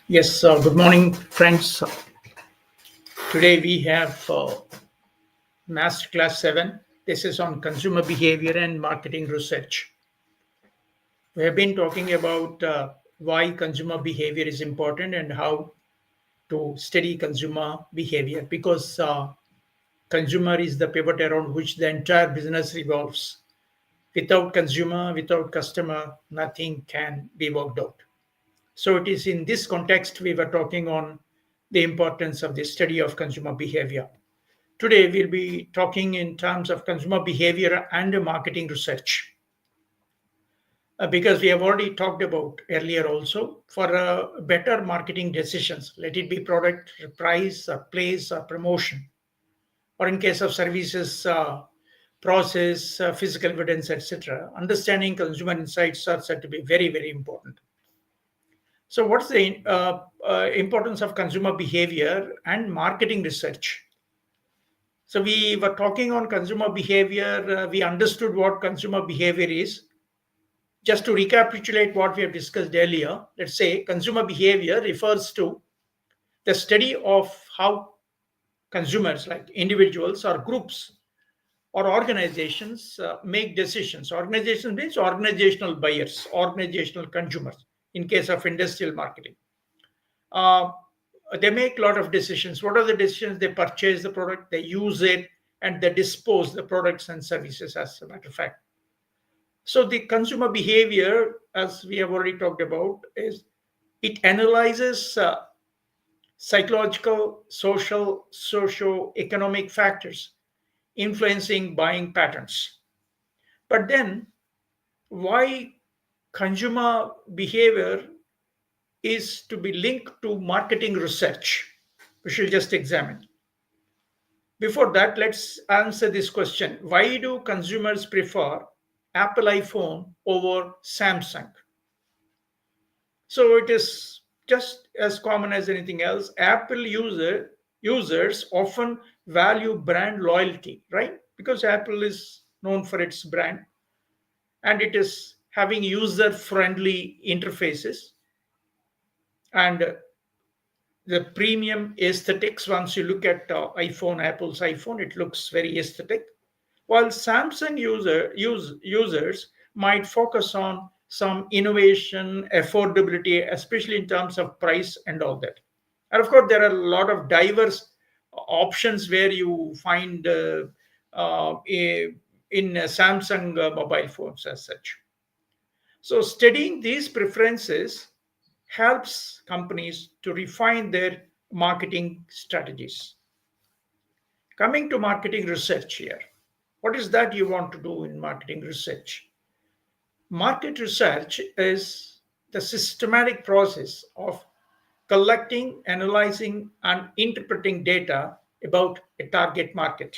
Yes, good morning, friends. Today we have Masterclass 7. This is on consumer behavior and marketing research. We have been talking about why consumer behavior is important and how to study consumer behavior because consumer is the pivot around which the entire business revolves. Without consumer, without customer, nothing can be worked out. So it is in this context we were talking on the importance of the study of consumer behavior. Today, we'll be talking in terms of consumer behavior and marketing research. Because we have already talked about earlier also for better marketing decisions, let it be product, price, or place, or promotion, or in case of services, process, physical evidence, etc. Understanding consumer insights are said to be very, very important. So, what's the importance of consumer behavior and marketing research? So we were talking on consumer behavior. We understood what consumer behavior is. Just to recapitulate what we have discussed earlier, let's say consumer behavior refers to the study of how consumers, like individuals or groups or organizations, make decisions. Organization means organizational buyers, organizational consumers. In case of industrial marketing, uh, they make a lot of decisions. What are the decisions? They purchase the product, they use it, and they dispose the products and services, as a matter of fact. So the consumer behavior, as we have already talked about, is it analyzes psychological, social, socio-economic factors influencing buying patterns. But then, why consumer behavior is to be linked to marketing research? We should just examine. Before that, let's answer this question. Why do consumers prefer Apple iPhone over Samsung? So it is just as common as anything else. Users often value brand loyalty, right? Because Apple is known for its brand and it is having user friendly interfaces and the premium aesthetics. Once you look at Apple's iPhone, it looks very aesthetic. While Samsung users might focus on some innovation, affordability, especially in terms of price and all that. And of course, there are a lot of diverse options where you find in Samsung mobile phones as such. So, studying these preferences helps companies to refine their marketing strategies. Coming to marketing research here, what is that you want to do in marketing research? Market research is the systematic process of collecting, analyzing, and interpreting data about a target market.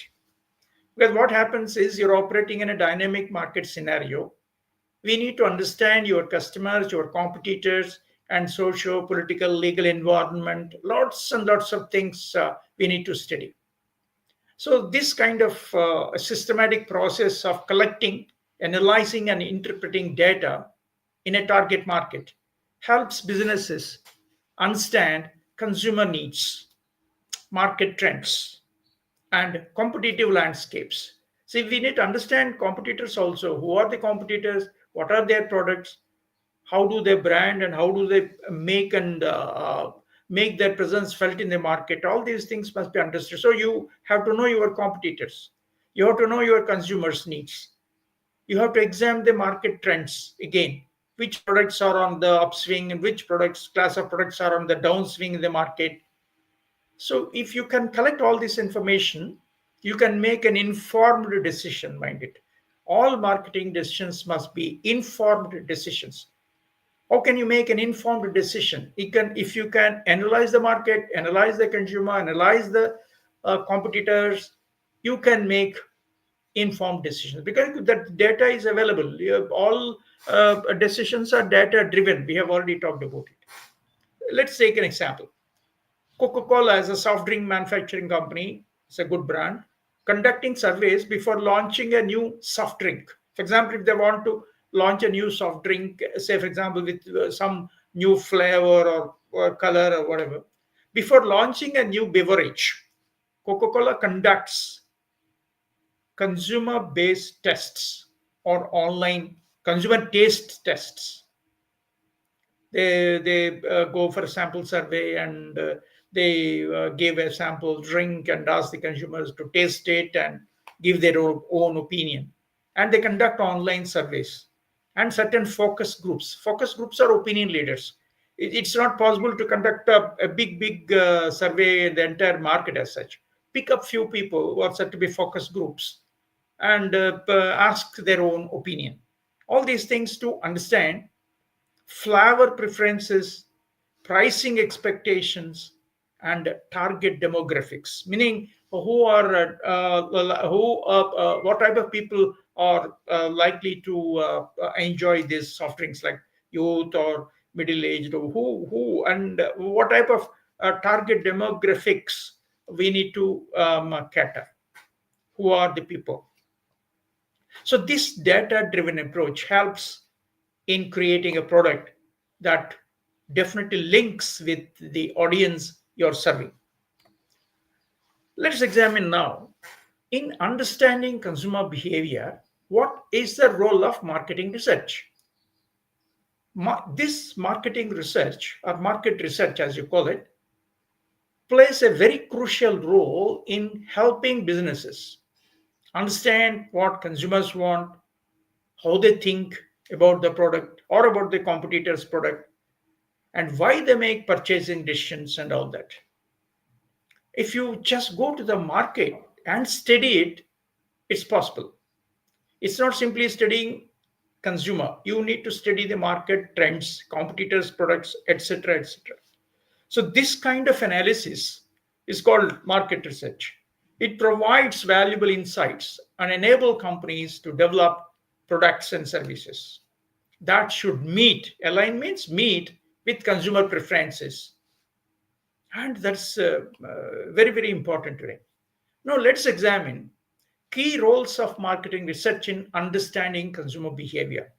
Because what happens is you're operating in a dynamic market scenario. We need to understand your customers, your competitors, and socio political, legal environment. Lots and lots of things we need to study. So, this kind of systematic process of collecting, analyzing, and interpreting data in a target market helps businesses understand consumer needs, market trends, and competitive landscapes. See, we need to understand competitors also. Who are the competitors? What are their products? How do they brand and how do they make their presence felt in the market? All these things must be understood. So you have to know your competitors. You have to know your consumers' needs. You have to examine the market trends again. Which products are on the upswing and which products, class of products are on the downswing in the market. So if you can collect all this information, you can make an informed decision, mind it. All marketing decisions must be informed decisions. How can you make an informed decision? If you can analyze the market, analyze the consumer, analyze the competitors, you can make informed decisions because that data is available. All decisions are data driven. We have already talked about it. Let's take an example. Coca-Cola, as a soft drink manufacturing company, is a good brand, conducting surveys before launching a new soft drink. For example, if they want to launch a new soft drink, say for example with some new flavor or color or whatever. Before launching a new beverage, Coca-Cola conducts consumer based tests or online consumer taste tests. They go for a sample survey, and they give a sample drink and ask the consumers to taste it and give their own opinion. And they conduct online surveys and certain focus groups are opinion leaders. It's not possible to conduct a big survey in the entire market as such. Pick up few people who are said to be focus groups and ask their own opinion. All these things to understand flavor preferences, pricing expectations, and target demographics, meaning what type of people are likely to enjoy these soft drinks, like youth or middle aged, or who and what type of target demographics we need to cater. Who are the people? So this data driven approach helps in creating a product that definitely links with the audience you're serving. Let's examine now, in understanding consumer behavior, what is the role of marketing research? This marketing research, or market research as you call it, plays a very crucial role in helping businesses understand what consumers want, how they think about the product or about the competitor's product, and why they make purchasing decisions and all that. If you just go to the market and study it, it's possible. It's not simply studying consumer. You need to study the market trends, competitors, products, etc., etc. So this kind of analysis is called market research. It provides valuable insights and enable companies to develop products and services that should align means meet with consumer preferences. And that's very, very important today. Now, let's examine key roles of marketing research in understanding consumer behavior.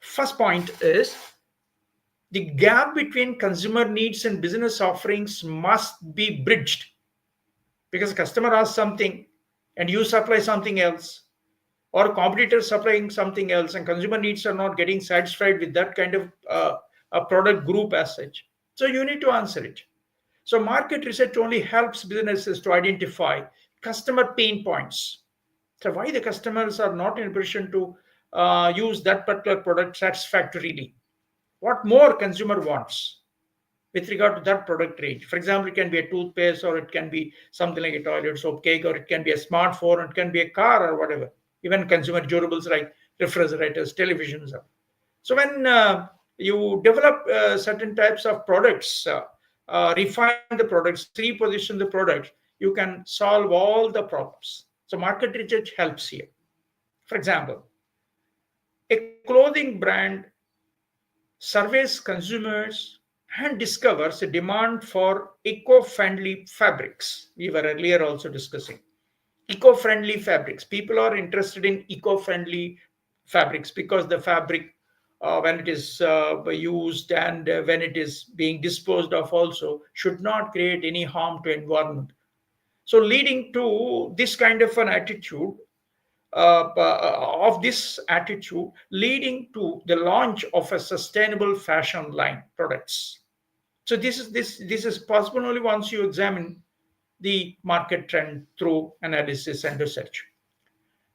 First point is the gap between consumer needs and business offerings must be bridged, because customer asks something and you supply something else, or competitors supplying something else, and consumer needs are not getting satisfied with that kind of a product group as such. So you need to answer it. So market research only helps businesses to identify customer pain points. So why the customers are not in a position to use that particular product satisfactorily? What more consumer wants with regard to that product range? For example, it can be a toothpaste, or it can be something like a toilet soap cake, or it can be a smartphone, or it can be a car, or whatever. Even consumer durables like refrigerators, televisions. So when you develop certain types of products, refine the products, reposition the products, you can solve all the problems. So market research helps here. For example, a clothing brand surveys consumers and discovers a demand for eco-friendly fabrics. We were earlier also discussing eco-friendly fabrics. People are interested in eco-friendly fabrics because the fabric, when it is used and when it is being disposed of, also should not create any harm to environment. So leading to this kind of an attitude, of this attitude leading to the launch of a sustainable fashion line products. So this is possible only once you examine the market trend through analysis and research.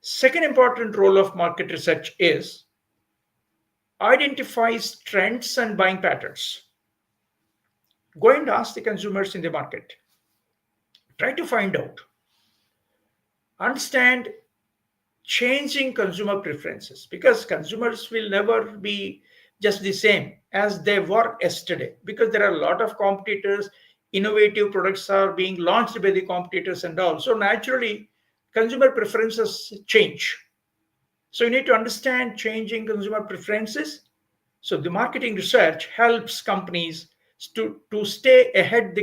Second important role of market research is identifies trends and buying patterns. Go and ask the consumers in the market. Try to find out, understand changing consumer preferences, because consumers will never be just the same as they were yesterday, because there are a lot of competitors, innovative products are being launched by the competitors and all. So naturally consumer preferences change. So you need to understand changing consumer preferences. So the marketing research helps companies to stay ahead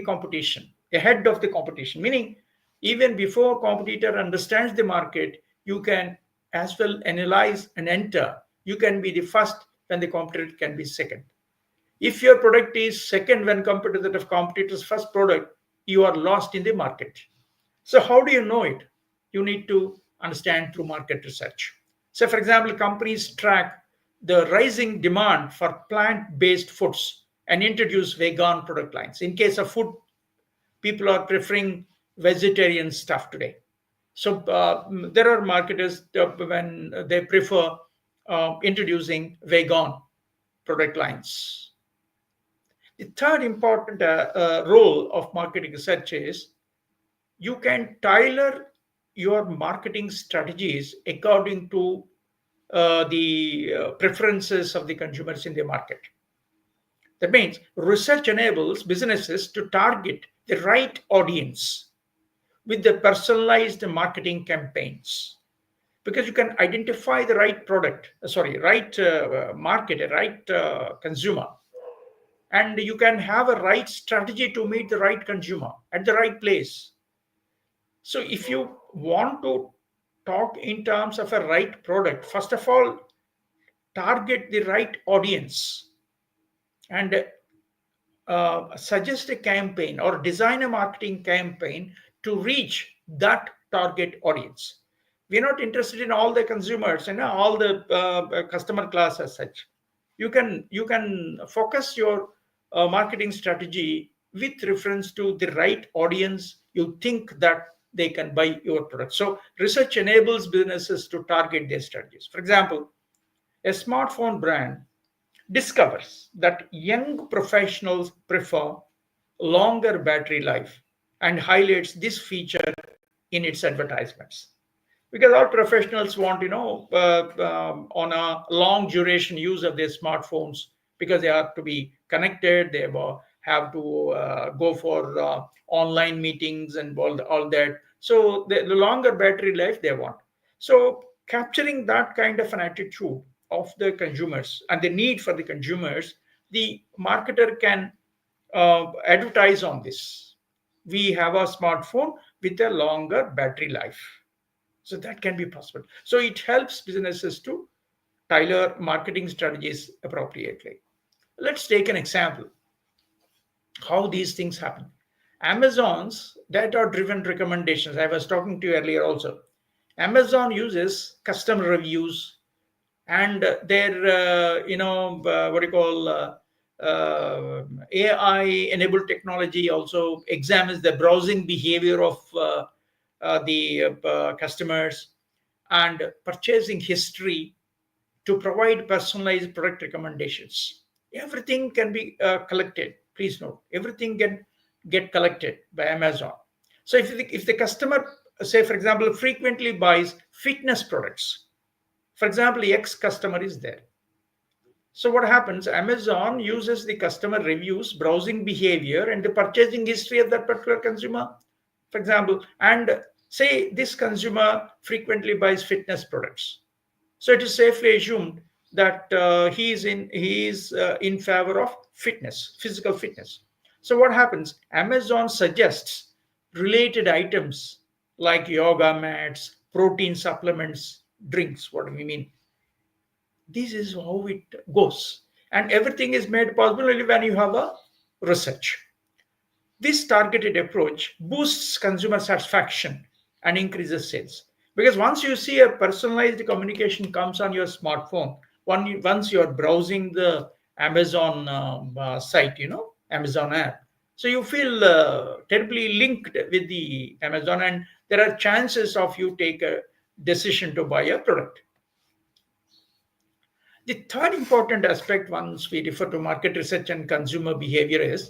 of the competition, meaning even before competitor understands the market, you can as well analyze and enter. You can be the first when the competitor can be second. If your product is second when compared to that of competitor's first product, you are lost in the market. So how do you know it? You need to understand through market research. So for example, companies track the rising demand for plant-based foods and introduce vegan product lines. In case of food, people are preferring vegetarian stuff today. So there are marketers when they prefer introducing vegan product lines. The third important role of marketing research is you can tailor your marketing strategies according to the preferences of the consumers in the market. That means research enables businesses to target the right audience with the personalized marketing campaigns, because you can identify the right product, right market, a right consumer, and you can have a right strategy to meet the right consumer at the right place. So if you want to talk in terms of a right product, first of all, target the right audience and suggest a campaign or design a marketing campaign to reach that target audience. We're not interested in all the consumers and all the customer class as such. You can focus your marketing strategy with reference to the right audience you think that they can buy your product. So research enables businesses to target their strategies. For example, a smartphone brand discovers that young professionals prefer longer battery life and highlights this feature in its advertisements, because all professionals want on a long duration use of their smartphones, because they have to be connected, they have to go for online meetings and all that. So the longer battery life they want. So capturing that kind of an attitude of the consumers and the need for the consumers, the marketer can advertise on this. We have a smartphone with a longer battery life, so that can be possible. So it helps businesses to tailor marketing strategies appropriately. Let's take an example how these things happen. Amazon's data driven recommendations, I was talking to you earlier also. Amazon uses customer reviews and their what do you call AI enabled technology also examines the browsing behavior of the customers and purchasing history to provide personalized product recommendations. Everything can be collected. Please note, everything can get collected by Amazon. So if the customer, say for example, frequently buys fitness products, for example, X customer is there. So what happens? Amazon uses the customer reviews, browsing behavior, and the purchasing history of that particular consumer, for example, and say this consumer frequently buys fitness products. So it is safely assumed that he is in favor of fitness, physical fitness. So what happens? Amazon suggests related items like yoga mats, protein supplements, drinks. What do we mean? This is how it goes, and everything is made possible only when you have a research. This targeted approach boosts consumer satisfaction and increases sales. Because once you see a personalized communication comes on your smartphone, once you are browsing the Amazon site, Amazon app, so you feel terribly linked with the Amazon, and there are chances of you take a decision to buy a product. The third important aspect once we refer to market research and consumer behavior is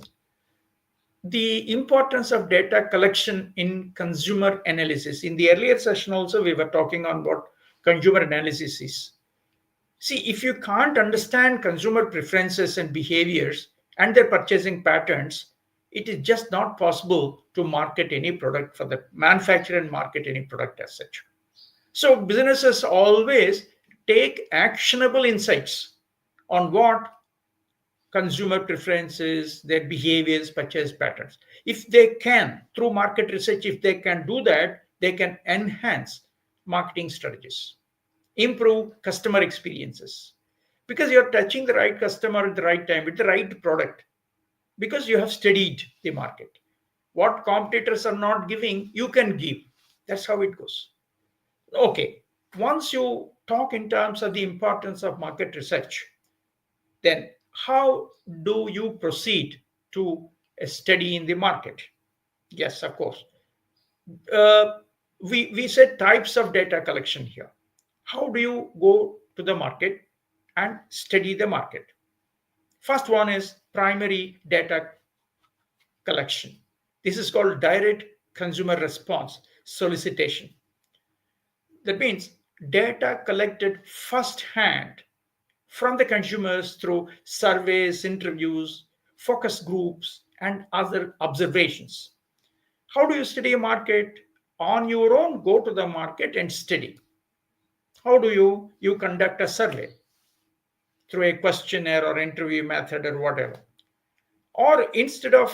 the importance of data collection in consumer analysis. In the earlier session also we were talking on what consumer analysis is. See, if you can't understand consumer preferences and behaviors and their purchasing patterns, it is just not possible to market any product, for the manufacturer and market any product as such. So businesses always take actionable insights on what consumer preferences, their behaviors, purchase patterns. If they can, through market research, if they can do that, they can enhance marketing strategies, improve customer experiences, because you're touching the right customer at the right time with the right product, because you have studied the market. What competitors are not giving, you can give. That's how it goes. Okay, once you talk in terms of the importance of market research, then how do you proceed to a study in the market? Yes, of course. Uh, we said types of data collection here. How do you go to the market and study the market? First one is primary data collection. This is called direct consumer response solicitation. That means data collected firsthand from the consumers through surveys, interviews, focus groups, and other observations. How do you study a market? On your own, go to the market and study. How do you conduct a survey through a questionnaire or interview method or whatever? Or instead of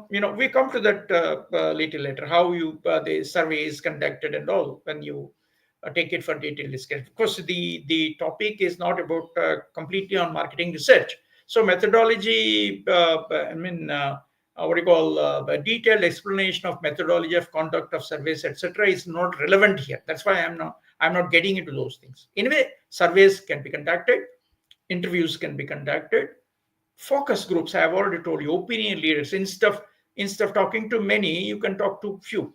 we come to that little later, how you the survey is conducted and all, when you take it for detailed discussion. Of course, the topic is not about completely on marketing research. So methodology, what do you call, a detailed explanation of methodology of conduct of surveys, etc., is not relevant here. That's why I'm not getting into those things. Anyway, surveys can be conducted, interviews can be conducted, focus groups, I have already told you, opinion leaders. Instead of talking to many, you can talk to few.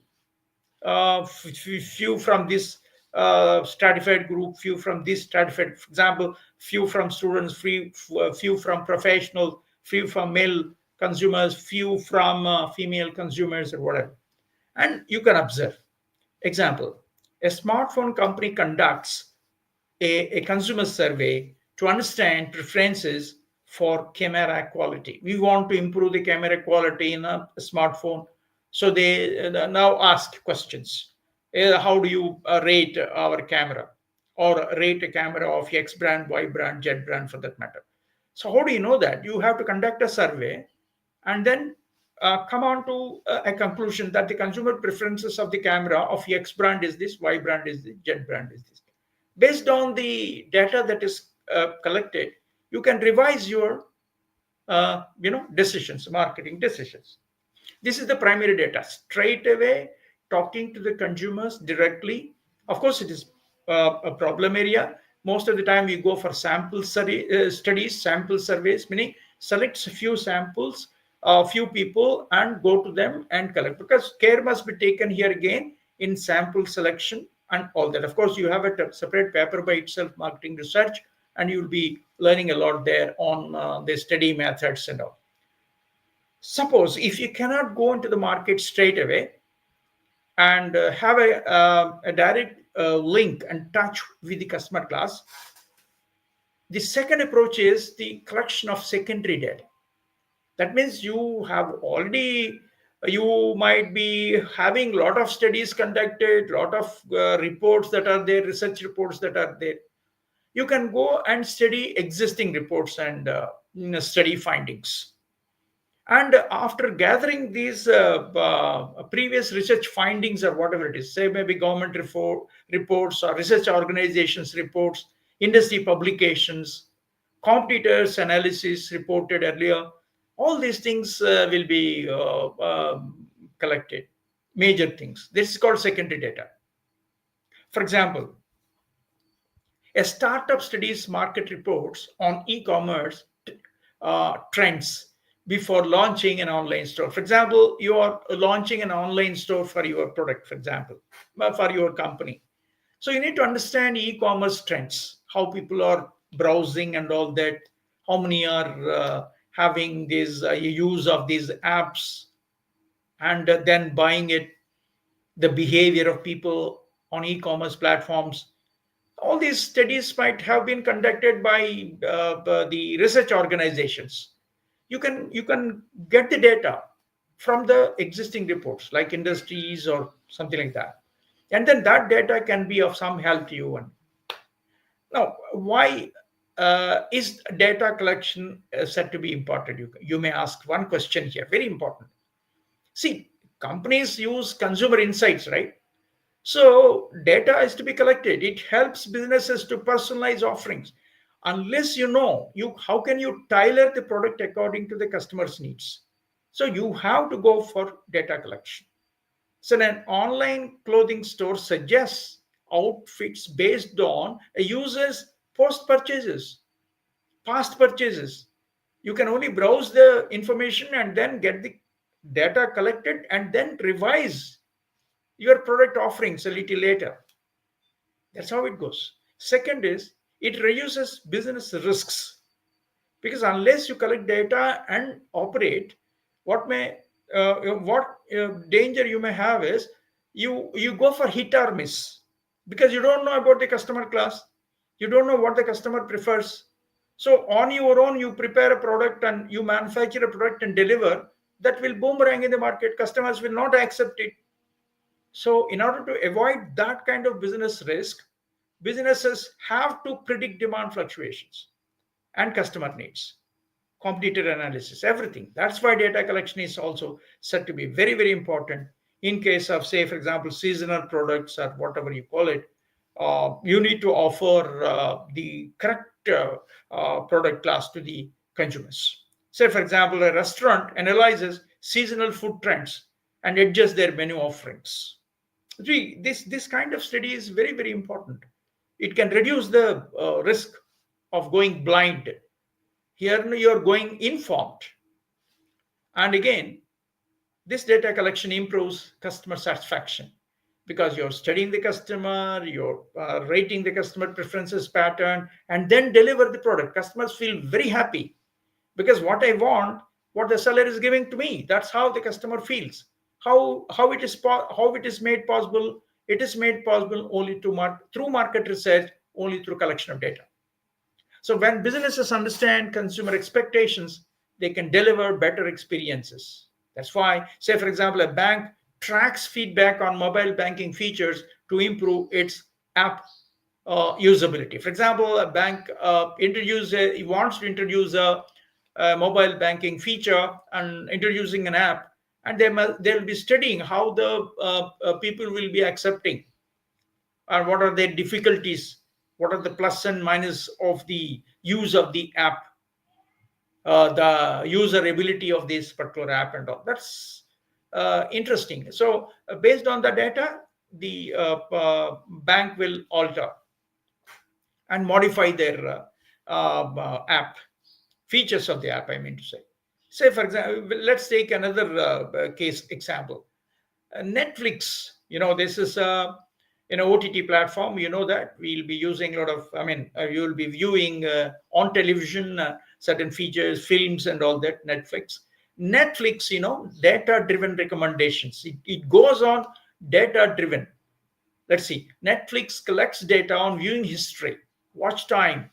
Few from this stratified group, few from this stratified, for example, few from students, few from professional, few from male consumers, few from female consumers, or whatever. And you can observe. Example, a smartphone company conducts a consumer survey to understand preferences for camera quality. We want to improve the camera quality in a smartphone. So they now ask questions. How do you rate our camera? Or rate a camera of X brand, Y brand, Z brand, for that matter. So how do you know that? You have to conduct a survey and then come on to a conclusion that the consumer preferences of the camera of X brand is this, Y brand is this, Z brand is this. Based on the data that is collected, you can revise your decisions, marketing decisions. This is the primary data. Straight away, talking to the consumers directly. Of course, it is a problem area. Most of the time, we go for sample studies, sample surveys, meaning select a few samples, a few people, and go to them and collect. Because care must be taken here again in sample selection and all that. Of course, you have a separate paper by itself, marketing research, and you'll be learning a lot there on the study methods and all. Suppose if you cannot go into the market straight away and have a direct link and touch with the customer class, the second approach is the collection of secondary data. That means you might be having a lot of studies conducted, lot of reports that are there, research reports that are there. You can go and study existing reports and study findings. And after gathering these previous research findings or whatever it is, say maybe government reports or research organizations reports, industry publications, competitors analysis reported earlier, all these things will be collected. Major things. This is called secondary data. For example, a startup studies market reports on e-commerce trends before launching an online store. For example, you are launching an online store for your product, for example, for your company. So you need to understand e-commerce trends, how people are browsing and all that, how many are having this use of these apps, and then buying it, the behavior of people on e-commerce platforms. All these studies might have been conducted by the research organizations. You can get the data from the existing reports like industries or something like that, and then that data can be of some help to you. And now, why is data collection said to be important? You may ask one question here, very important. See, companies use consumer insights, right? So data is to be collected. It helps businesses to personalize offerings. unless you know, you how can you tailor the product according to the customer's needs? So you have to go for data collection. So an online clothing store suggests outfits based on a user's post purchases, past purchases. You can only browse the information and then get the data collected and then revise your product offerings a little later. That's how it goes. Second is it reduces business risks, because unless you collect data and operate, what may what danger you may have is you go for hit or miss, because you don't know about the customer class, you don't know what the customer prefers. So on your own you prepare a product and you manufacture a product and deliver, that will boomerang in the market, customers will not accept it. So in order to avoid that kind of business risk, businesses have to predict demand fluctuations and customer needs, competitor analysis, everything. That's why data collection is also said to be very, very important. In case of, say, for example, seasonal products or whatever you call it, you need to offer the correct product class to the consumers. Say, for example, a restaurant analyzes seasonal food trends and adjusts their menu offerings. See, this kind of study is very, very important. It can reduce the risk of going blind. Here you're going informed. And again, this data collection improves customer satisfaction, because you're studying the customer, you're rating the customer preferences pattern, and then deliver the product. Customers feel very happy because what I want, what the seller is giving to me, that's how the customer feels. How it is made possible? It is made possible only through market research, only through collection of data. So when businesses understand consumer expectations, they can deliver better experiences. That's why, say for example, a bank tracks feedback on mobile banking features to improve its app usability. For example, a bank wants to introduce a mobile banking feature and introducing an app, and they'll be studying how the people will be accepting, and what are their difficulties, what are the plus and minus of the use of the app, the user ability of this particular app and all. That's interesting. So based on the data, the bank will alter and modify their app, features of the app, I mean to say. Say for example, let's take another case example. Netflix, this is an OTT platform. You know that we'll be using a lot of. I mean, you will be viewing on television certain features, films, and all that. Netflix, data-driven recommendations. It goes on data-driven. Let's see. Netflix collects data on viewing history, watch time,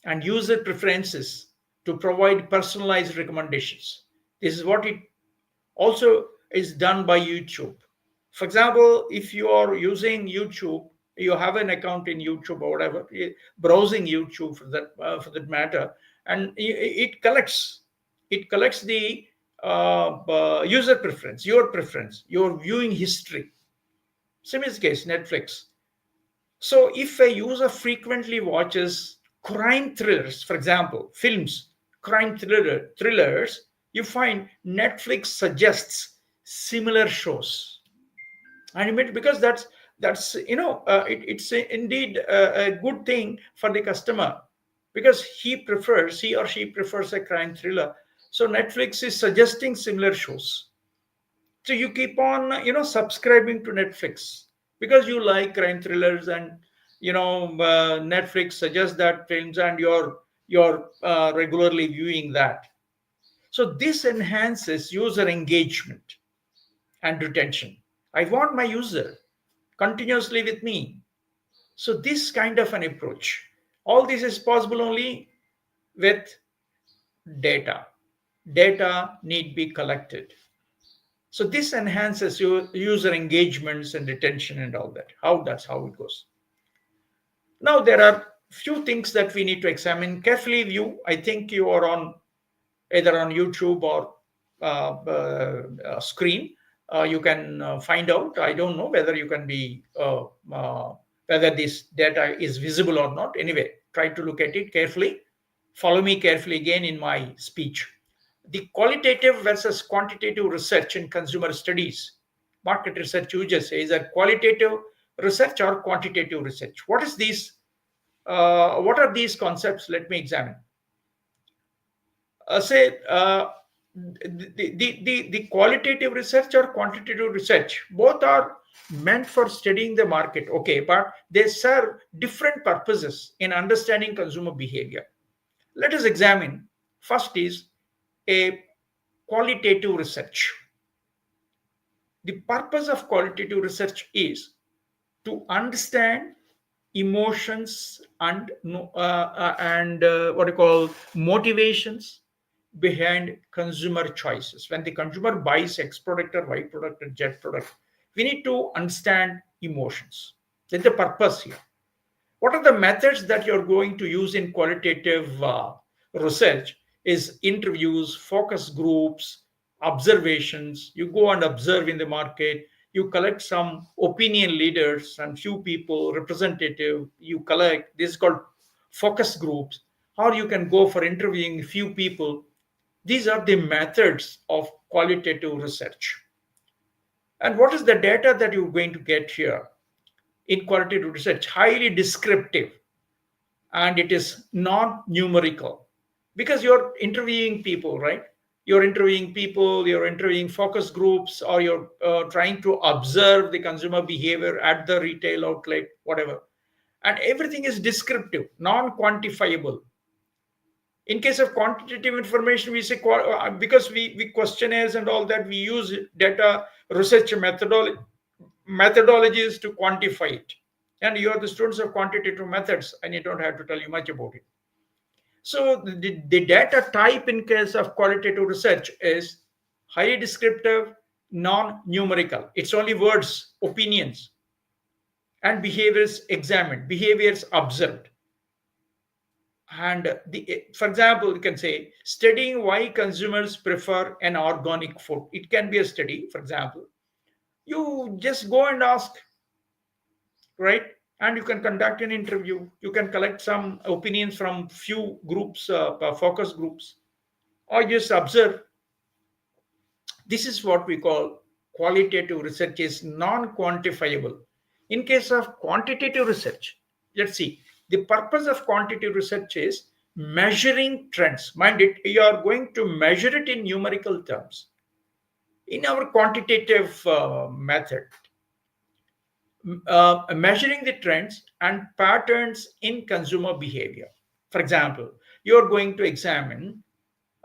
and user preferences to provide personalized recommendations. This is what it also is done by YouTube. For example, if you are using YouTube, you have an account in YouTube or whatever, browsing YouTube for that matter, and it collects the user preference, your viewing history. Same is the case Netflix. So if a user frequently watches crime thrillers, for example, films, thrillers, you find Netflix suggests similar shows. And because that's it's indeed a good thing for the customer, because he or she prefers a crime thriller. So Netflix is suggesting similar shows. So you keep on subscribing to Netflix because you like crime thrillers, and Netflix suggests that films, and you're regularly viewing that. So this enhances user engagement and retention. I want my user continuously with me. So this kind of an approach, all this is possible only with data. Data need be collected. So this enhances your user engagements and retention and all that. That's how it goes. Now there are few things that we need to examine carefully. I think you are on either on YouTube or screen. You can find out. I don't know whether you can be whether this data is visible or not. Anyway, try to look at it carefully. Follow me carefully again in my speech. The qualitative versus quantitative research in consumer studies, market research, you just say, is that qualitative research or quantitative research? What is these? What are these concepts? Let me examine. Say the qualitative research or quantitative research, both are meant for studying the market, okay, but they serve different purposes in understanding consumer behavior. Let us examine. First is a qualitative research. The purpose of qualitative research is to understand emotions and what you call motivations behind consumer choices. When the consumer buys X product or Y product or Z product, we need to understand emotions. That's the purpose here. What are the methods that you're going to use in qualitative research? Is interviews, focus groups, observations. You go and observe in the market, you collect some opinion leaders, some few people representative, you collect, this is called focus groups, or you can go for interviewing few people. These are the methods of qualitative research. And what is the data that you're going to get here in qualitative research? Highly descriptive, and it is not numerical, because you're interviewing people, right? You're interviewing people, you're interviewing focus groups, or you're trying to observe the consumer behavior at the retail outlet, whatever. And everything is descriptive, non-quantifiable. In case of quantitative information, we say because we questionnaires and all that, we use data research methodologies to quantify it. And you are the students of quantitative methods, and you don't have to tell you much about it. So the data type in case of qualitative research is highly descriptive, non-numerical. It's only words, opinions, and behaviors examined, behaviors observed. And for example, you can say studying why consumers prefer an organic food. It can be a study. For example, you just go and ask, right? And you can conduct an interview, you can collect some opinions from few groups, focus groups, or just observe. This is what we call qualitative research, is non-quantifiable. In case of quantitative research, let's see, the purpose of quantitative research is measuring trends. Mind it, you are going to measure it in numerical terms. In our quantitative method, measuring the trends and patterns in consumer behavior. For example, you're going to examine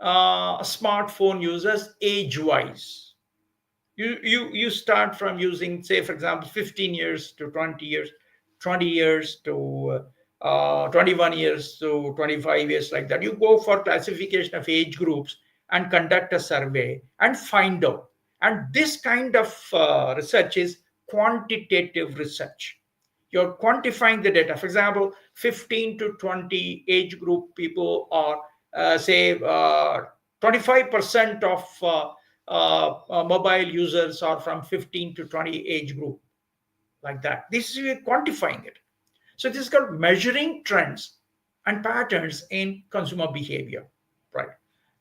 smartphone users age wise. You start from using, say, for example, 15 years to 20 years, 20 years to 21 years to 25 years, like that. You go for classification of age groups and conduct a survey and find out. And this kind of research is quantitative research. You're quantifying the data. For example, 15 to 20 age group people are, say, 25% of mobile users are from 15 to 20 age group, like that. This is quantifying it. So this is called measuring trends and patterns in consumer behavior, right?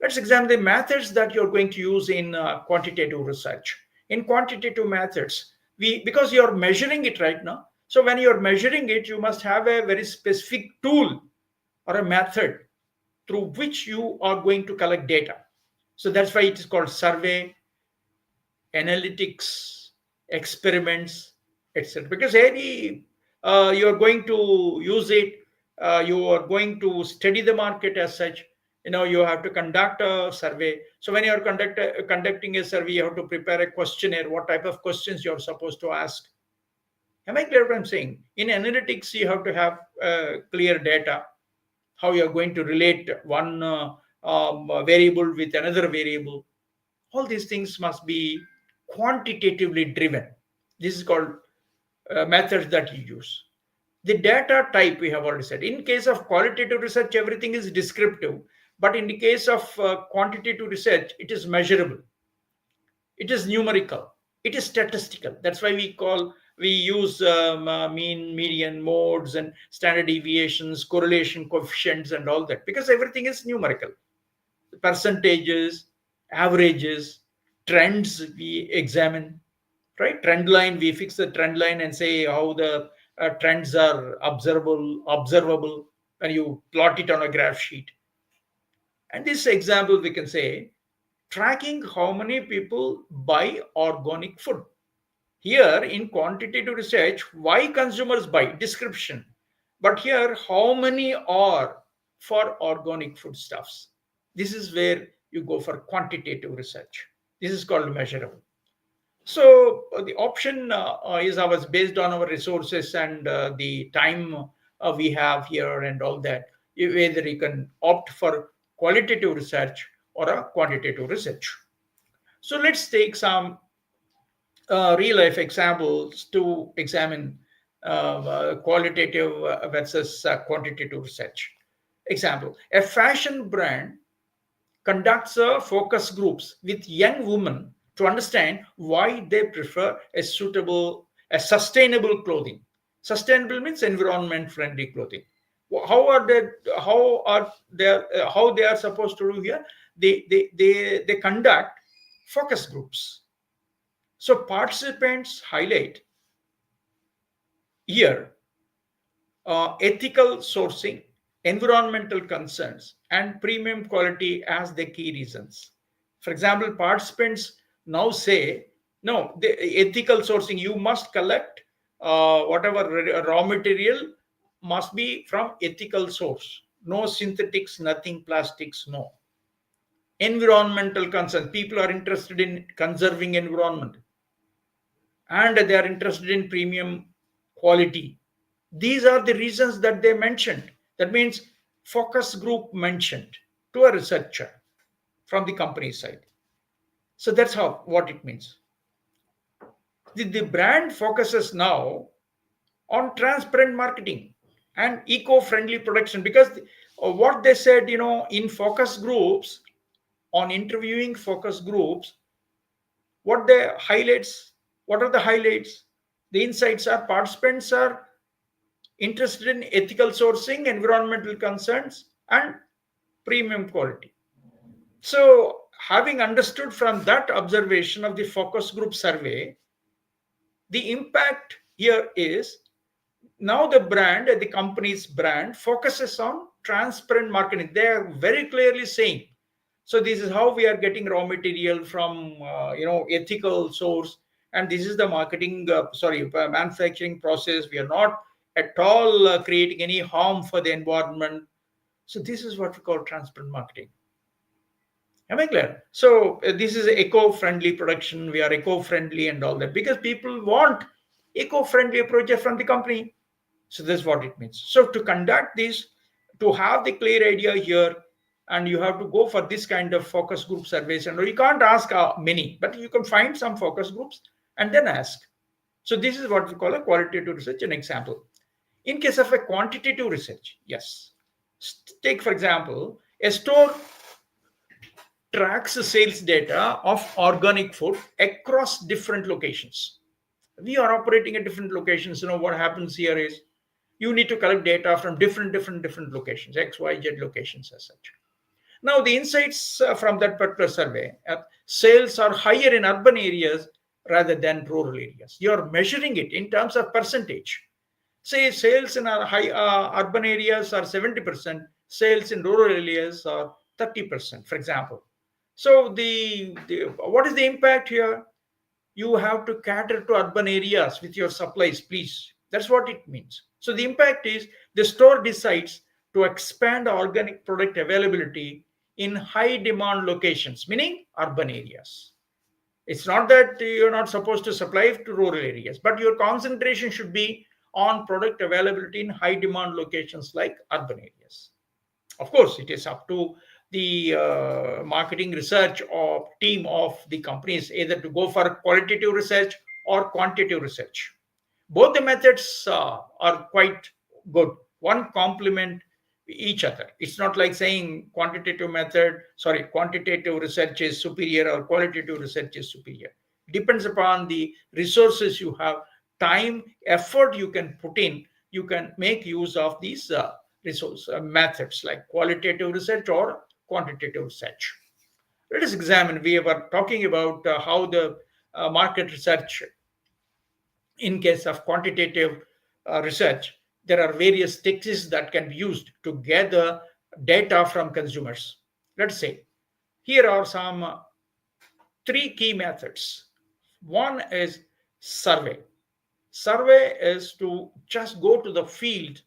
Let's examine the methods that you're going to use in quantitative research. In quantitative methods, because you're measuring it right now, so when you're measuring it, you must have a very specific tool or a method through which you are going to collect data. So that's why it is called survey, analytics, experiments, etc. Because any you are going to use it, you are going to study the market as such. You have to conduct a survey. So when you are conducting a survey, you have to prepare a questionnaire. What type of questions you are supposed to ask? Am I clear what I'm saying? In analytics, you have to have clear data, how you are going to relate one variable with another variable. All these things must be quantitatively driven. This is called methods that you use. The data type, we have already said. In case of qualitative research, everything is descriptive. But in the case of quantitative research, it is measurable. It is numerical. It is statistical. That's why we call We use mean, median, modes, and standard deviations, correlation coefficients, and all that, because everything is numerical. Percentages, averages, trends we examine, right? Trend line, we fix the trend line and say how the trends are observable when you plot it on a graph sheet. And this example, we can say tracking how many people buy organic food. Here in quantitative research, why consumers buy, description. But here, how many are for organic foodstuffs? This is where you go for quantitative research. This is called measurable. So the option is ours based on our resources and the time we have here and all that. Whether you can opt for qualitative research or a quantitative research. So let's take some real life examples to examine qualitative versus quantitative research. Example: a fashion brand conducts focus groups with young women to understand why they prefer a sustainable clothing. Sustainable means environment friendly clothing. How are they? How they are supposed to do here? They conduct focus groups. So participants highlight here ethical sourcing, environmental concerns, and premium quality as the key reasons. For example, participants now say, no, the ethical sourcing, you must collect whatever raw material must be from ethical source. No synthetics, nothing plastics, no. Environmental concerns, people are interested in conserving environment and they are interested in premium quality. These are the reasons that they mentioned. That means focus group mentioned to a researcher from the company side. So that's how what it means. The brand focuses now on transparent marketing and eco-friendly production because what they said, in focus groups, on interviewing focus groups, what the highlights, what are the highlights? The insights are participants are interested in ethical sourcing, environmental concerns, and premium quality. So, having understood from that observation of the focus group survey, the impact here is now the company's brand focuses on transparent marketing. They are very clearly saying, so this is how we are getting raw material from ethical source, and this is the manufacturing process. We are not at all creating any harm for the environment. So this is what we call transparent marketing. Am I clear? So this is eco-friendly production. We are eco-friendly and all that because people want eco-friendly approaches from the company. So this is what it means. So to conduct this, to have the clear idea here, and you have to go for this kind of focus group surveys. And you can't ask many, but you can find some focus groups and then ask. So this is what we call a qualitative research, an example. In case of a quantitative research, yes. Take, for example, a store tracks the sales data of organic food across different locations. We are operating at different locations. What happens here is you need to collect data from different locations, XYZ locations as such. Now the insights from that particular survey, sales are higher in urban areas rather than rural areas. You're measuring it in terms of percentage. Say sales in our high urban areas are 70%, sales in rural areas are 30%, for example. So what is the impact here? You have to cater to urban areas with your supplies, please. That's what it means. So the impact is the store decides to expand organic product availability in high demand locations, meaning urban areas. It's not that you're not supposed to supply to rural areas, but your concentration should be on product availability in high demand locations like urban areas. Of course, it is up to the marketing research or team of the companies either to go for qualitative research or quantitative research. Both the methods are quite good. One complement each other. It's not like saying quantitative research is superior or qualitative research is superior. Depends upon the resources you have, time, effort you can put in, you can make use of these resource methods like qualitative research or quantitative research. Let us examine. We were talking about how the market research, in case of quantitative research, there are various techniques that can be used to gather data from consumers. Let's say here are some three key methods. One is survey. Survey is to just go to the field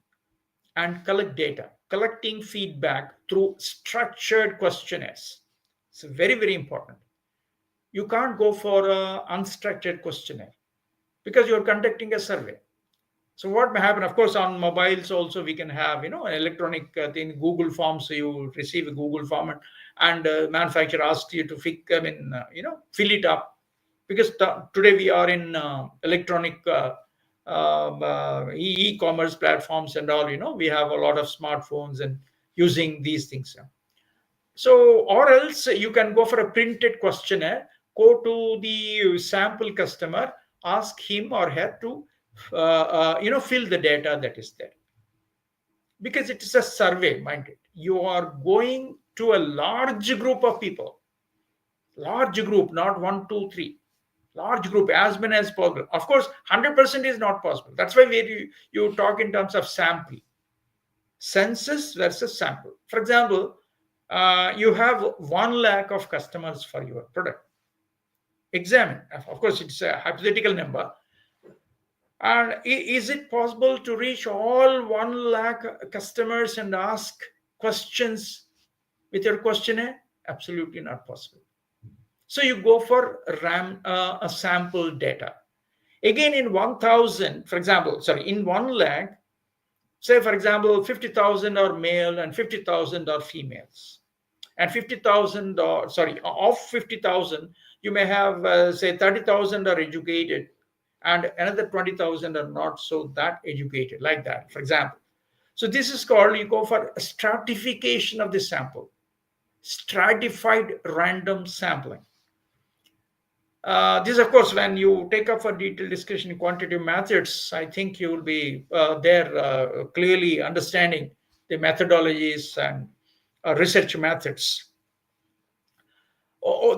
and collect data, collecting feedback through structured questionnaires. It's very, very important. You can't go for an unstructured questionnaire because you're conducting a survey. So what may happen? Of course, on mobiles also we can have an electronic thing, Google Forms. So you receive a Google form, and manufacturer asks you to fill it up, because today we are in electronic e-commerce platforms and all. We have a lot of smartphones and using these things. So, or else you can go for a printed questionnaire, go to the sample customer, ask him or her to, fill the data that is there. Because it is a survey, mind it. You are going to a large group of people, large group, not one, two, three. Large group, as many as possible. Of course, 100% is not possible. That's why you talk in terms of sample, census versus sample. For example, you have 1 lakh of customers for your product. Examine. Of course, it's a hypothetical number. And is it possible to reach all 1 lakh customers and ask questions with your questionnaire? Absolutely not possible. So you go for a sample data. Again, in 1,000, for example, sorry, in 1 lakh, say for example, 50,000 are male and 50,000 are females. And 50,000, or sorry, of 50,000, you may have, say, 30,000 are educated and another 20,000 are not so that educated, like that, for example. So this is called, you go for a stratification of the sample, stratified random sampling. This, of course, when you take up for detailed discussion in quantitative methods, I think you will be there clearly understanding the methodologies and research methods.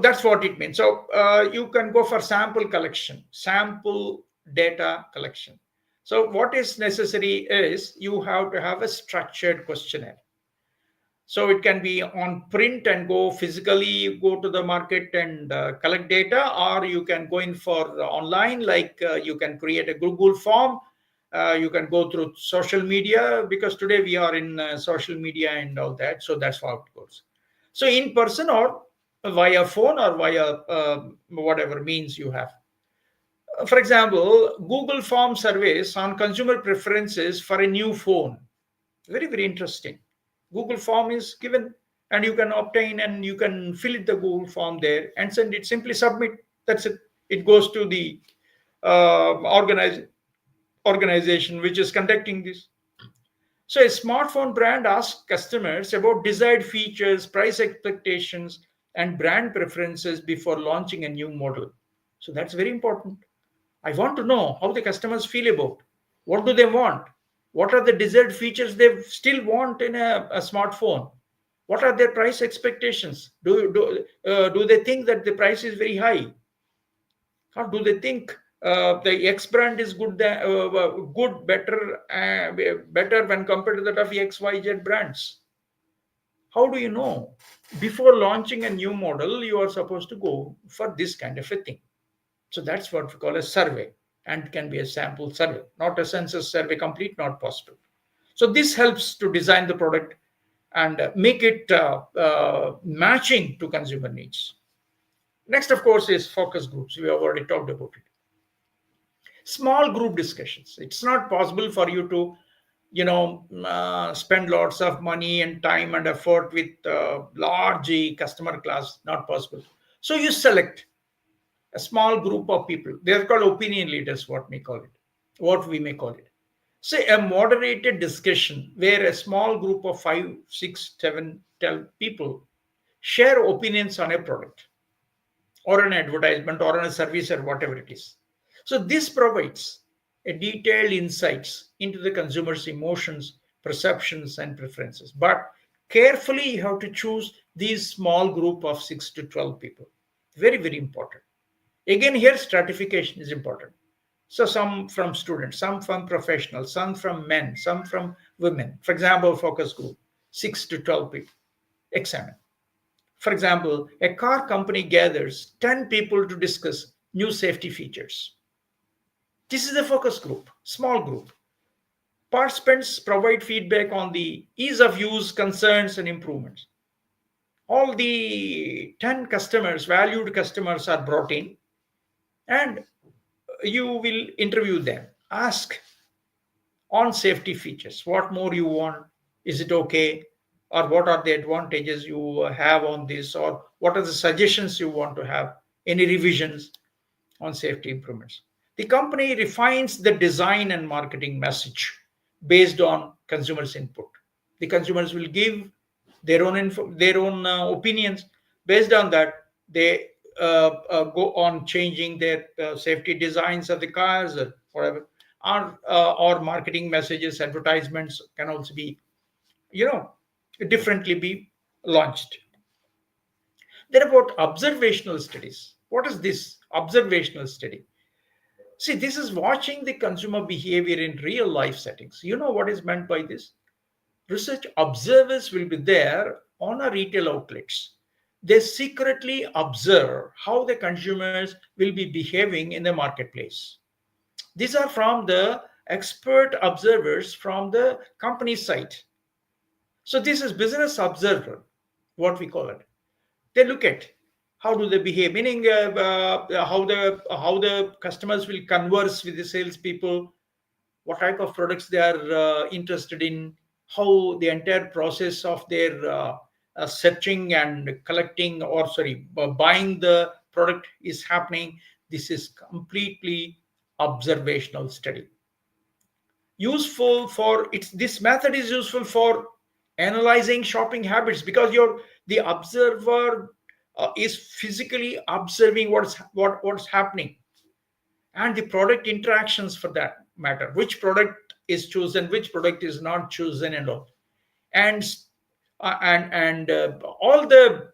That's what it means. So you can go for sample collection, sample data collection. So what is necessary is you have to have a structured questionnaire. So it can be on print and go physically, go to the market and collect data, or you can go in for online, like you can create a Google form. You can go through social media, because today we are in social media and all that. So that's how it goes. So in person or via phone or via whatever means you have. For example, Google form surveys on consumer preferences for a new phone. Very, very interesting. Google form is given and you can obtain and you can fill it the Google form there and send it. Simply submit. That's it. It goes to the organization which is conducting this. So a smartphone brand asks customers about desired features, price expectations, and brand preferences before launching a new model. So that's very important. I want to know how the customers feel about. What do they want? What are the desired features they still want in a smartphone? What are their price expectations? Do they think that the price is very high? Or do they think the X brand is good, better when compared to that of XYZ brands? How do you know? Before launching a new model, you are supposed to go for this kind of a thing. So that's what we call a survey, and can be a sample survey, not a census survey complete, not possible. So this helps to design the product and make it matching to consumer needs. Next, of course, is focus groups. We have already talked about it. Small group discussions. It's not possible for you to, spend lots of money and time and effort with large customer class. Not possible. So you select a small group of people. They are called opinion leaders, what we may call it. Say a moderated discussion where a small group of 5, 6, 7, 12 people share opinions on a product or an advertisement or on a service or whatever it is. So this provides a detailed insights into the consumer's emotions, perceptions, and preferences. But carefully, you have to choose these small group of 6 to 12 people. Very, very important. Again, here stratification is important. So some from students, some from professionals, some from men, some from women. For example, focus group, 6 to 12 people. Examine. For example, a car company gathers 10 people to discuss new safety features. This is a focus group, small group. Participants provide feedback on the ease of use, concerns, and improvements. All the 10 customers, valued customers, are brought in, and you will interview them. Ask on safety features. What more you want? Is it okay? Or what are the advantages you have on this? Or what are the suggestions you want to have? Any revisions on safety improvements? The company refines the design and marketing message based on consumers' input. The consumers will give their own opinions. Based on that, they go on changing their safety designs of the cars or whatever. Or marketing messages, advertisements can also be, you know, differently be launched. Then about observational studies. What is this observational study? See, this is watching the consumer behavior in real life settings. You know what is meant by this? Research observers will be there on our retail outlets. They secretly observe how the consumers will be behaving in the marketplace. These are from the expert observers from the company site. So this is business observer, what we call it. They look at how do they behave, meaning how the customers will converse with the salespeople, what type of products they are interested in, how the entire process of their searching and collecting, or sorry, buying the product is happening. This is completely observational study. Useful for it's This method is useful for analyzing shopping habits, because the observer is physically observing what's happening, and the product interactions for that matter, which product is chosen, which product is not chosen, and all. And all the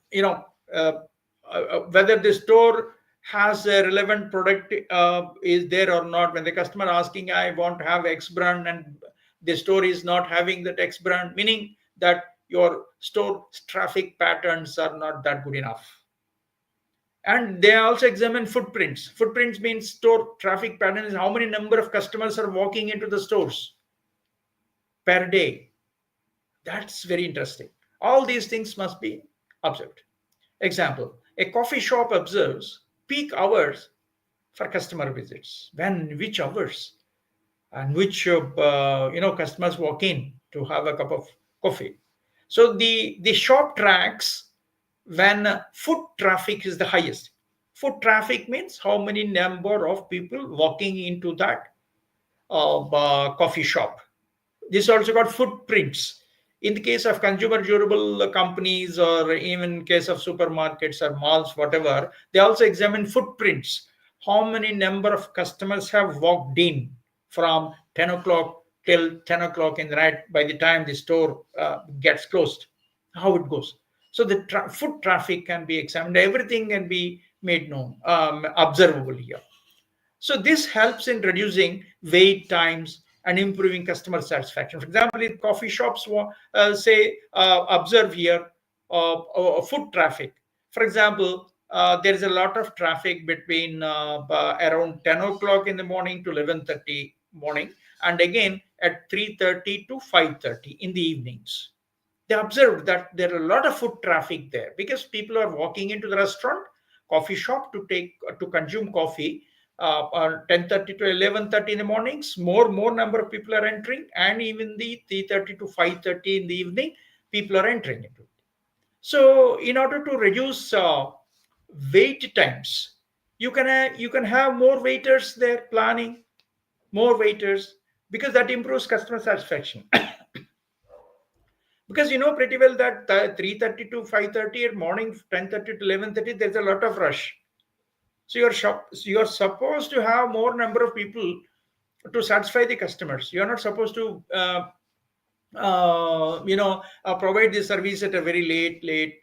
whether the store has a relevant product is there or not. When the customer asking, I want to have X brand, and the store is not having that X brand, meaning that your store traffic patterns are not that good enough. And they also examine footprints. Footprints means store traffic patterns, how many number of customers are walking into the stores per day. That's very interesting. All these things must be observed. Example, a coffee shop observes peak hours for customer visits. When, which hours, and which customers walk in to have a cup of coffee. So the shop tracks when foot traffic is the highest. Foot traffic means how many number of people walking into that coffee shop. This is also called footprints. In the case of consumer durable companies, or even in case of supermarkets or malls, whatever, they also examine footprints. How many number of customers have walked in from 10 o'clock till 10 o'clock in the night by the time the store gets closed, how it goes. So the foot traffic can be examined. Everything can be made known, observable here. So this helps in reducing wait times and improving customer satisfaction. For example, if coffee shops say observe here foot traffic. For example, there is a lot of traffic between around 10 o'clock in the morning to 11:30 morning, and again at 3:30 to 5:30 in the evenings. They observed that there are a lot of foot traffic there because people are walking into the restaurant, coffee shop to consume coffee 10:30 to 11:30 in the mornings. More number of people are entering, and even the 3:30 to 5:30 in the evening, people are entering into it. So in order to reduce wait times, you can have more waiters there planning, more waiters, because that improves customer satisfaction. Because you know pretty well that 3:30 to 5:30 at morning, 10:30 to 11:30, there's a lot of rush. So you're supposed to have more number of people to satisfy the customers. You're not supposed to provide the service at a very late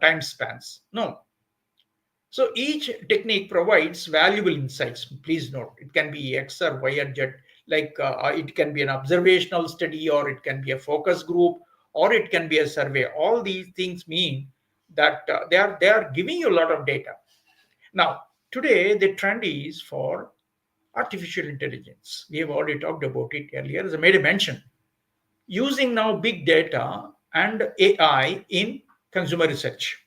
time spans. No. So each technique provides valuable insights. Please note, it can be X or Y or Z. Like it can be an observational study, or it can be a focus group, or it can be a survey. All these things mean that they are giving you a lot of data. Now, today the trend is for artificial intelligence. We have already talked about it earlier, as I made a mention. Using now big data and AI in consumer research.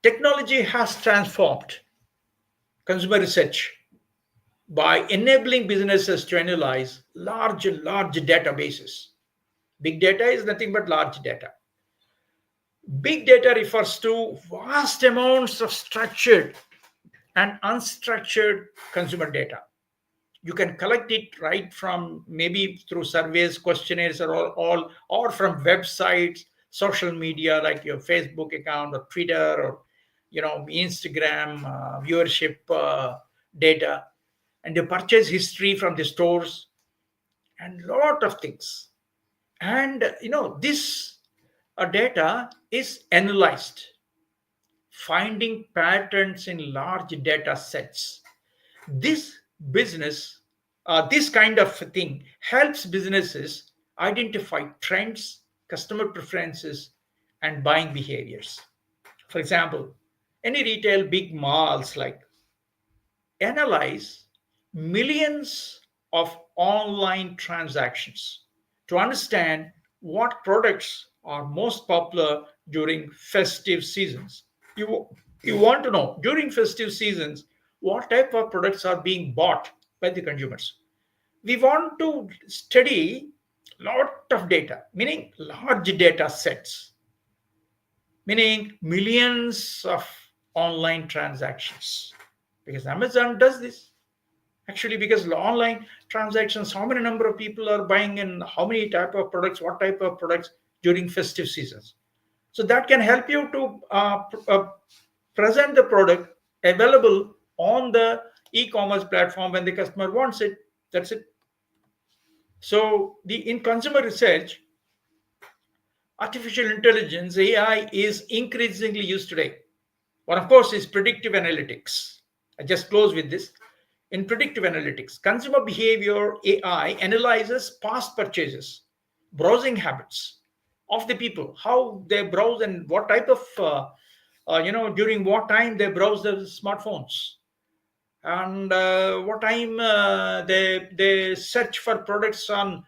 Technology has transformed consumer research by enabling businesses to analyze large databases. Big data is nothing but large data. Big data refers to vast amounts of structured and unstructured consumer data. You can collect it right from maybe through surveys, questionnaires, or from websites, social media like your Facebook account or Twitter or Instagram viewership data, and the purchase history from the stores, and lot of things. And this data is analyzed, finding patterns in large data sets. This business, this kind of thing helps businesses identify trends, customer preferences, and buying behaviors. For example, any retail big malls like analyze millions of online transactions to understand what products are most popular during festive seasons. You want to know during festive seasons what type of products are being bought by the consumers. We want to study lot of data, meaning large data sets, meaning millions of online transactions, because Amazon does this. Actually, because online transactions, how many number of people are buying and how many type of products, what type of products during festive seasons. So that can help you to present the product available on the e-commerce platform when the customer wants it. That's it. So the in consumer research, artificial intelligence, AI, is increasingly used today. One, of course, is predictive analytics. I just close with this. In predictive analytics, consumer behavior AI analyzes past purchases, browsing habits of the people, how they browse and what type of, during what time they browse the smartphones, and what time they search for products on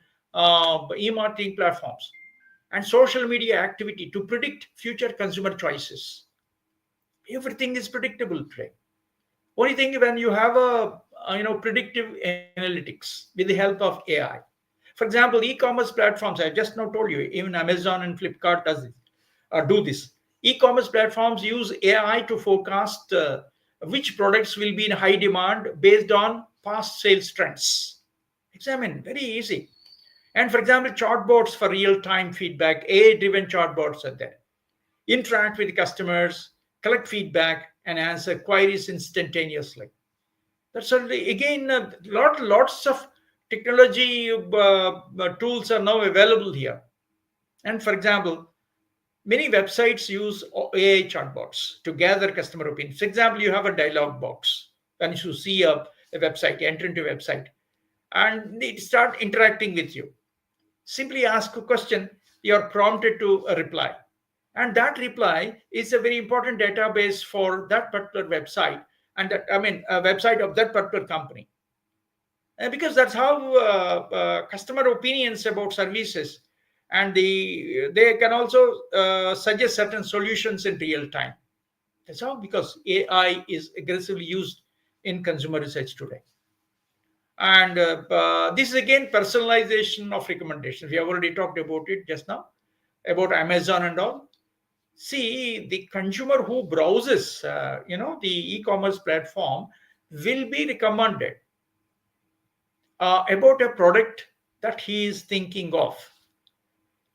e-marketing platforms, and social media activity to predict future consumer choices. Everything is predictable today. Only thing, when you have predictive analytics with the help of AI. For example, e-commerce platforms, I just now told you, even Amazon and Flipkart does it, do this. E-commerce platforms use AI to forecast which products will be in high demand based on past sales trends. Examine, very easy. And for example, chatbots for real-time feedback, AI-driven chatbots are there. Interact with customers, collect feedback, and answer queries instantaneously. That's already, again, lots of technology tools are now available here. And for example, many websites use AI chatbots to gather customer opinions. For example, you have a dialog box. When you see a website, you enter into a website, and they start interacting with you. Simply ask a question, you're prompted to reply. And that reply is a very important database for that particular website, and that, I mean, a website of that particular company. And because that's how customer opinions about services, and they can also suggest certain solutions in real time. That's how, because AI is aggressively used in consumer research today. And this is again personalization of recommendations. We have already talked about it just now, about Amazon and all. See, the consumer who browses, the e-commerce platform will be recommended about a product that he is thinking of.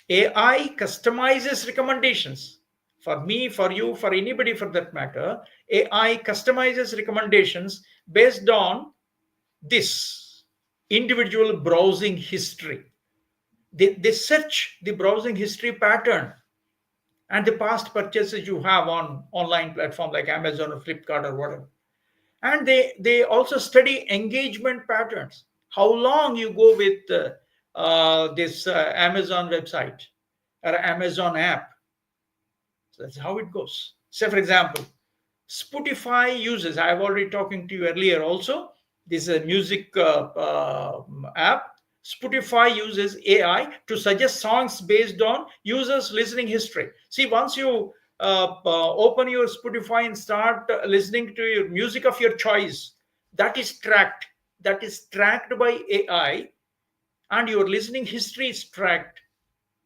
AI customizes recommendations for me, for you, for anybody for that matter. AI customizes recommendations based on this individual browsing history. They search the browsing history pattern and the past purchases you have on online platform like Amazon or Flipkart or whatever. And they also study engagement patterns. How long you go with this Amazon website or Amazon app. So that's how it goes. Say, for example, Spotify uses, I've already talking to you earlier also, this is a music app. Spotify uses AI to suggest songs based on users' listening history. See, once you open your Spotify and start listening to your music of your choice, that is tracked. That is tracked by AI, and your listening history is tracked.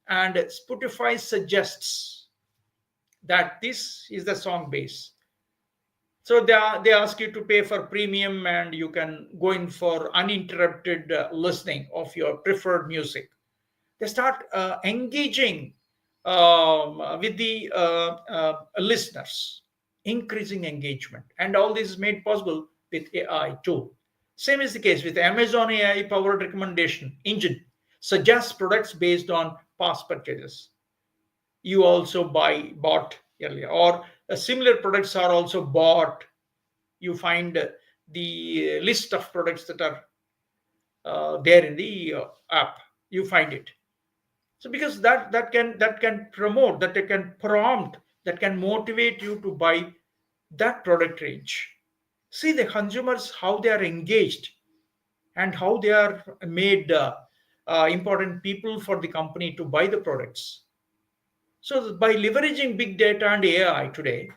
And Spotify suggests that this is the song base. So they ask you to pay for premium, and you can go in for uninterrupted listening of your preferred music. They start engaging with the listeners, increasing engagement. And all this is made possible with AI too. Same is the case with Amazon AI powered recommendation engine, suggests products based on past purchases you also bought earlier, or similar products are also bought. You find the list of products that are there in the app. You find it. So because that can promote, that it can prompt, that can motivate you to buy that product range. See the consumers how they are engaged and how they are made important people for the company to buy the products. So, by leveraging big data and AI today,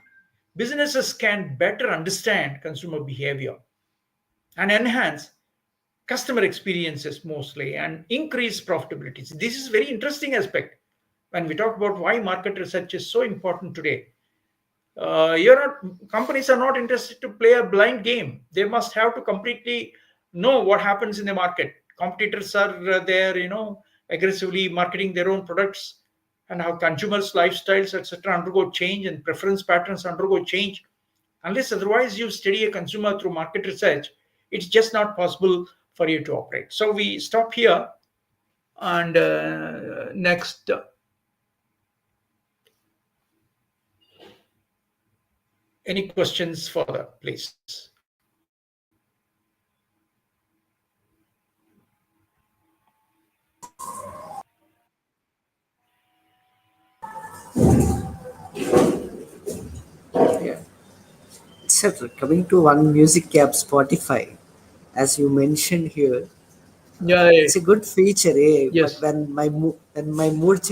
businesses can better understand consumer behavior and enhance customer experiences mostly and increase profitability. So this is very interesting aspect when we talk about why market research is so important today. You're not Companies are not interested to play a blind game. They must have to completely know what happens in the market. Competitors are there, aggressively marketing their own products, and how consumers lifestyles etc undergo change and preference patterns undergo change. Unless otherwise you study a consumer through market research, it's just not possible for you to operate. So we stop here, and next, any questions further, please? Yeah. Sir, coming to one music app, Spotify, as you mentioned here, Yeah. it's a good feature, eh? But Yes. when my mood changes,